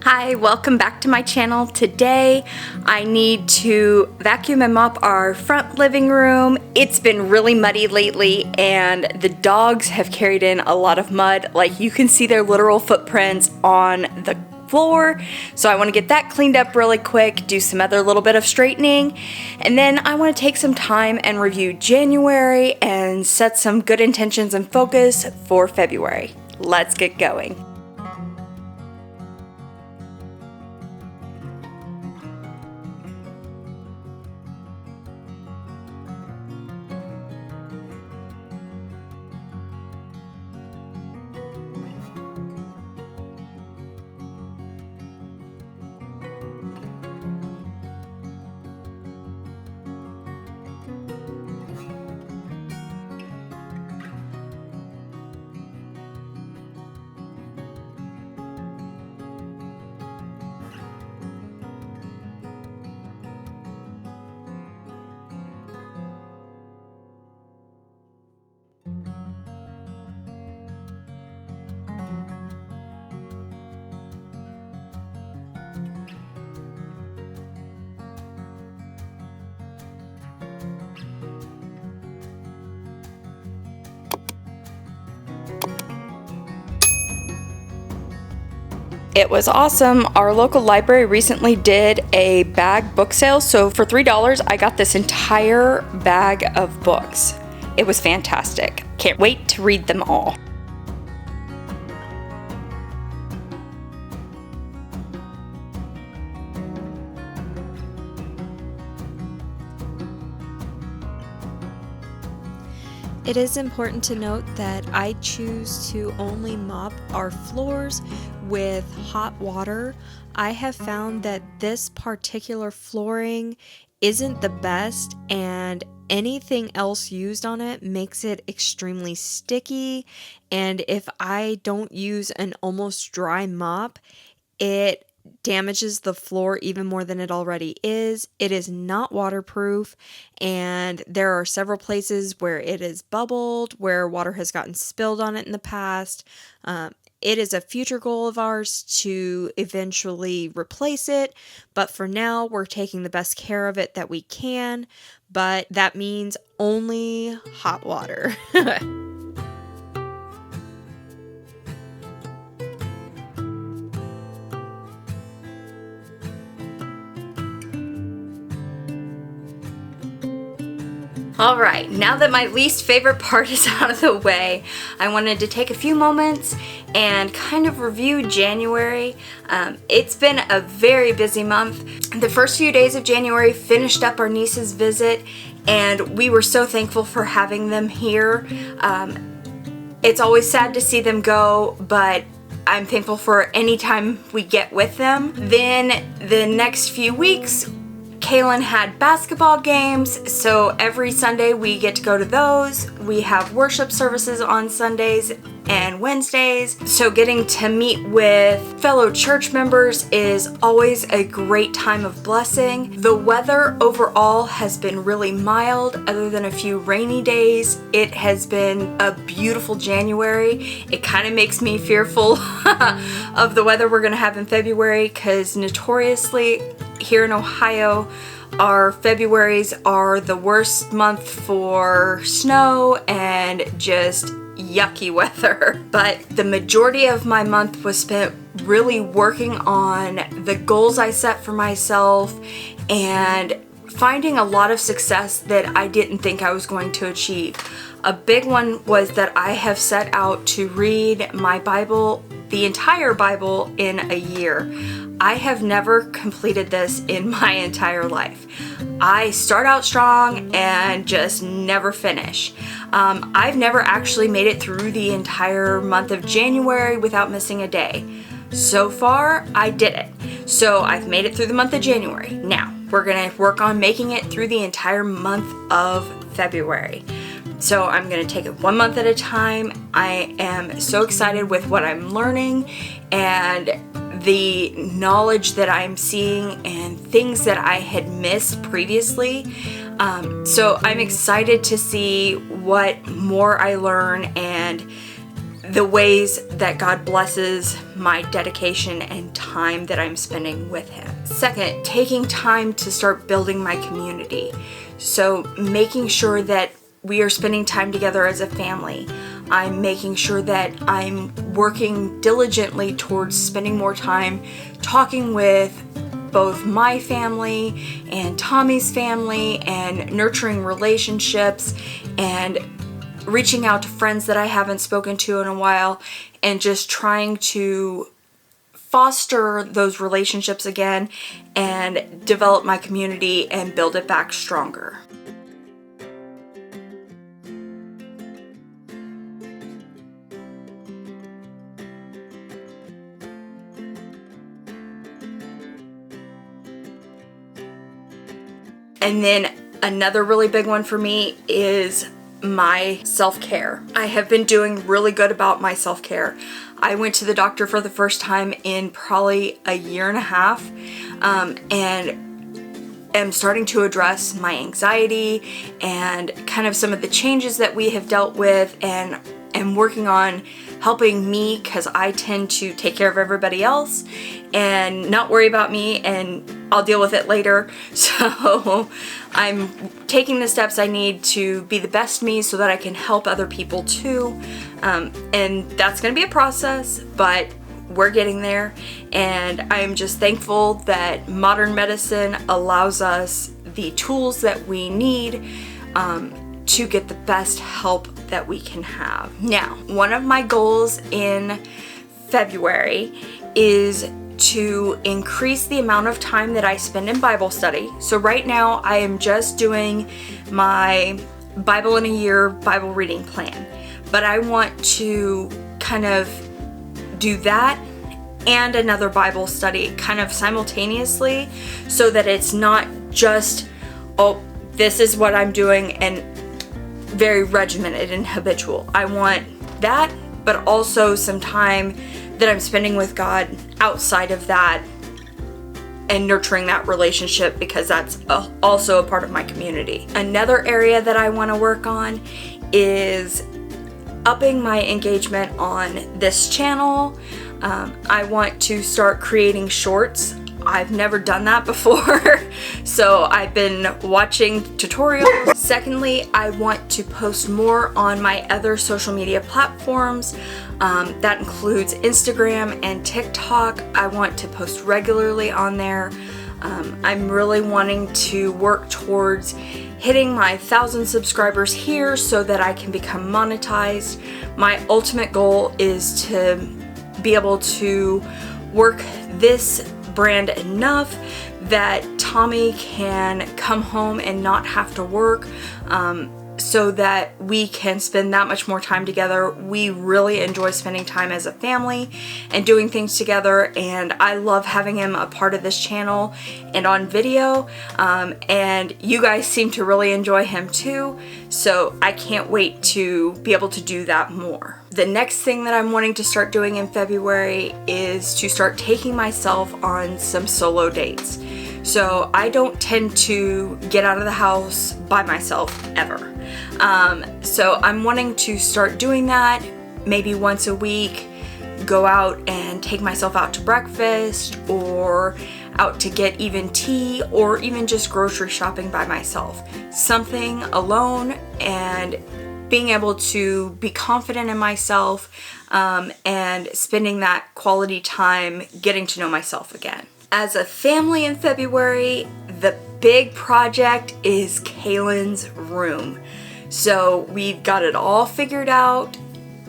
Hi, welcome back to my channel. Today I need to vacuum and mop our front living room. It's been really muddy lately and the dogs have carried in a lot of mud. Like, you can see their literal footprints on the floor. So I want to get that cleaned up really quick, do some other little bit of straightening, and then I want to take some time and review January and set some good intentions and focus for February. Let's get going. It was awesome. Our local library recently did a bag book sale, so for $3 I got this entire bag of books. It was fantastic. Can't wait to read them all. It is important to note that I choose to only mop our floors with hot water. I have found that this particular flooring isn't the best, and anything else used on it makes it extremely sticky, and if I don't use an almost dry mop, it damages the floor even more than it already is. It is not waterproof, and there are several places where it is bubbled, where water has gotten spilled on it in the past. It is a future goal of ours to eventually replace it, but for now we're taking the best care of it that we can, but that means only hot water. Alright, now that my least favorite part is out of the way, I wanted to take a few moments and kind of review January. It's been a very busy month. The first few days of January finished up our niece's visit, and we were so thankful for having them here. It's always sad to see them go, but I'm thankful for any time we get with them. Then the next few weeks, Kaylin had basketball games, so every Sunday we get to go to those. We have worship services on Sundays and Wednesdays, so getting to meet with fellow church members is always a great time of blessing. The weather overall has been really mild, other than a few rainy days. It has been a beautiful January. It kind of makes me fearful of the weather we're gonna have in February, because notoriously here in Ohio, our Februarys are the worst month for snow and just yucky weather. But the majority of my month was spent really working on the goals I set for myself and finding a lot of success that I didn't think I was going to achieve. A big one was that I have set out to read my Bible, the entire Bible, in a year. I have never completed this in my entire life. I start out strong and just never finish. I've never actually made it through the entire month of January without missing a day. So far, I did it. So I've made it through the month of January. Now, we're gonna work on making it through the entire month of February. So I'm gonna take it one month at a time. I am so excited with what I'm learning and the knowledge that I'm seeing and things that I had missed previously. So I'm excited to see what more I learn and the ways that God blesses my dedication and time that I'm spending with Him. Second, taking time to start building my community. So making sure that we are spending time together as a family. I'm making sure that I'm working diligently towards spending more time talking with both my family and Tommy's family and nurturing relationships and reaching out to friends that I haven't spoken to in a while and just trying to foster those relationships again and develop my community and build it back stronger. And then another really big one for me is my self-care. I have been doing really good about my self-care. I went to the doctor for the first time in probably a year and a half, and am starting to address my anxiety and kind of some of the changes that we have dealt with, and am working on helping me because I tend to take care of everybody else and not worry about me, and I'll deal with it later. So I'm taking the steps I need to be the best me so that I can help other people too. And that's going to be a process, but we're getting there. And I'm just thankful that modern medicine allows us the tools that we need to get the best help that we can have. Now, one of my goals in February is to increase the amount of time that I spend in Bible study. So right now I am just doing my Bible in a Year Bible reading plan, but I want to kind of do that and another Bible study kind of simultaneously so that it's not just, oh, this is what I'm doing and very regimented and habitual. I want that, but also some time that I'm spending with God outside of that and nurturing that relationship, because that's also a part of my community. Another area that I want to work on is upping my engagement on this channel. I want to start creating shorts. I've never done that before, so I've been watching tutorials. Secondly, I want to post more on my other social media platforms. That includes Instagram and TikTok. I want to post regularly on there. I'm really wanting to work towards hitting my 1,000 subscribers here so that I can become monetized. My ultimate goal is to be able to work this brand enough that Tommy can come home and not have to work, so that we can spend that much more time together. We really enjoy spending time as a family and doing things together, and I love having him a part of this channel and on video, and you guys seem to really enjoy him too, so I can't wait to be able to do that more. The next thing that I'm wanting to start doing in February is to start taking myself on some solo dates. So I don't tend to get out of the house by myself ever. So I'm wanting to start doing that maybe once a week, go out and take myself out to breakfast or out to get even tea or even just grocery shopping by myself. Something alone, and being able to be confident in myself, and spending that quality time getting to know myself again. As a family in February, the big project is Kaylin's room. So we've got it all figured out.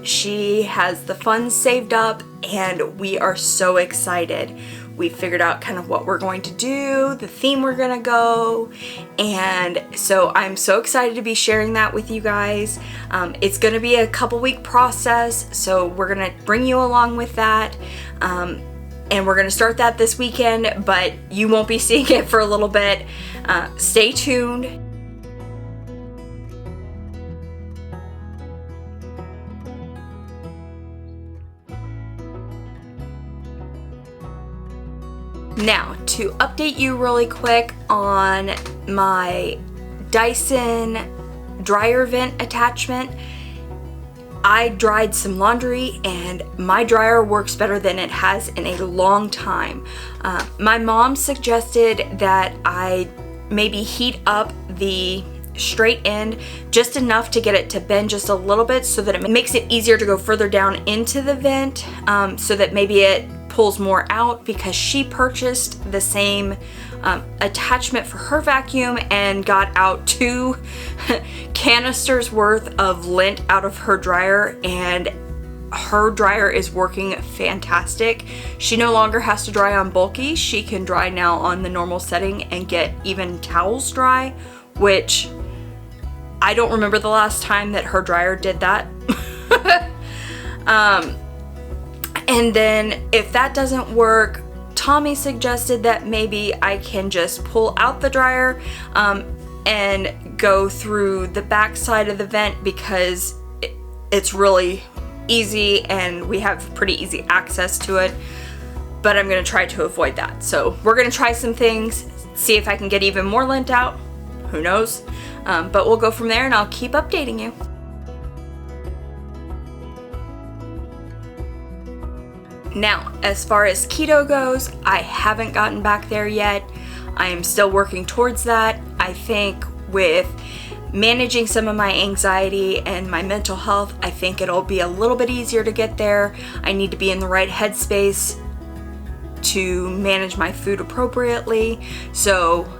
She has the funds saved up and we are so excited. We figured out kind of what we're going to do, the theme we're gonna go, and so I'm so excited to be sharing that with you guys. It's gonna be a couple week process, so we're gonna bring you along with that. And we're gonna start that this weekend, but you won't be seeing it for a little bit. Stay tuned. Now, to update you really quick on my Dyson dryer vent attachment, I dried some laundry and my dryer works better than it has in a long time. My mom suggested that I maybe heat up the straight end just enough to get it to bend just a little bit so that it makes it easier to go further down into the vent, so that maybe it pulls more out, because she purchased the same attachment for her vacuum and got out 2 canisters worth of lint out of her dryer, and her dryer is working fantastic. She no longer has to dry on bulky. She can dry now on the normal setting and get even towels dry, which I don't remember the last time that her dryer did that. And then if that doesn't work, Tommy suggested that maybe I can just pull out the dryer and go through the back side of the vent, because it's really easy and we have pretty easy access to it. But I'm gonna try to avoid that. So we're gonna try some things, see if I can get even more lint out. Who knows? But we'll go from there and I'll keep updating you. Now, as far as keto goes, I haven't gotten back there yet. I am still working towards that. I think with managing some of my anxiety and my mental health, I think it'll be a little bit easier to get there. I need to be in the right headspace to manage my food appropriately. So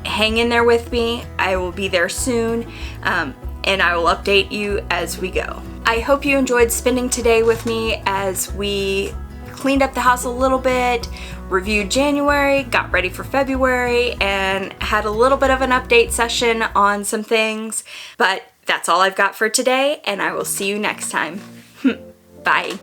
hang in there with me. I will be there soon, and I will update you as we go. I hope you enjoyed spending today with me as we cleaned up the house a little bit, reviewed January, got ready for February, and had a little bit of an update session on some things. But that's all I've got for today, and I will see you next time. Bye.